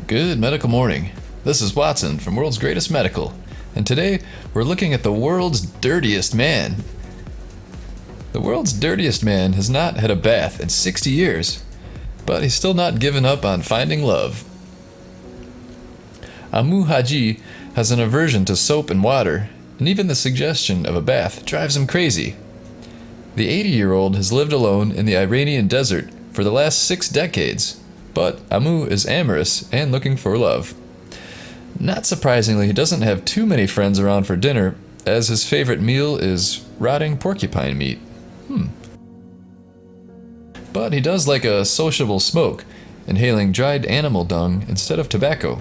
Good medical morning. This is Watson from World's Greatest Medical, and today we're looking at the world's dirtiest man. The world's dirtiest man has not had a bath in 60 years, but he's still not given up on finding love. Amu Haji has an aversion to soap and water, and even the suggestion of a bath drives him crazy. The 80-year-old has lived alone in the Iranian desert for the last 6 decades, but Amu is amorous and looking for love. Not surprisingly, he doesn't have too many friends around for dinner, as his favorite meal is rotting porcupine meat. But he does like a sociable smoke, inhaling dried animal dung instead of tobacco.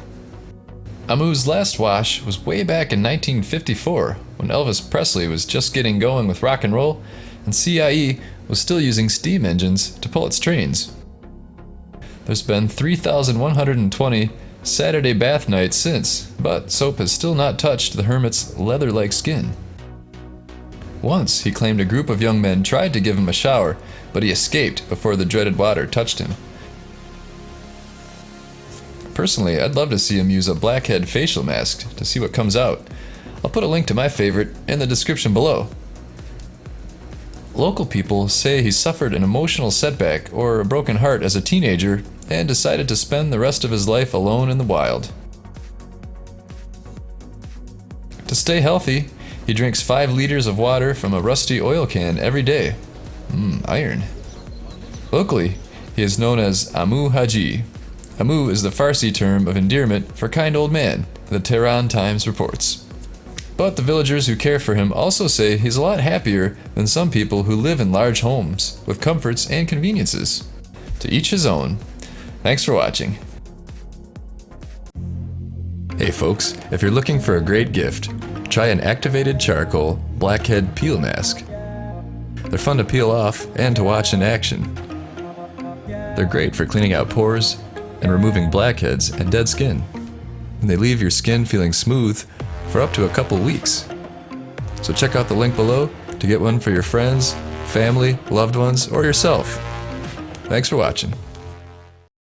Amu's last wash was way back in 1954, when Elvis Presley was just getting going with rock and roll, and CIE was still using steam engines to pull its trains. There's been 3,120 Saturday bath nights since, but soap has still not touched the hermit's leather-like skin. Once, he claimed a group of young men tried to give him a shower, but he escaped before the dreaded water touched him. Personally, I'd love to see him use a Blackhead facial mask to see what comes out. I'll put a link to my favorite in the description below. Local people say he suffered an emotional setback or a broken heart as a teenager and decided to spend the rest of his life alone in the wild. To stay healthy, he drinks 5 liters of water from a rusty oil can every day. Iron. Locally, he is known as Amu Haji. Amu is the Farsi term of endearment for kind old man, the Tehran Times reports. But the villagers who care for him also say he's a lot happier than some people who live in large homes with comforts and conveniences. To each his own. Thanks for watching. Hey folks, if you're looking for a great gift, try an activated charcoal Blackhead peel mask. They're fun to peel off and to watch in action. They're great for cleaning out pores and removing blackheads and dead skin. And they leave your skin feeling smooth for up to a couple weeks. So check out the link below to get one for your friends, family, loved ones, or yourself. Thanks for watching.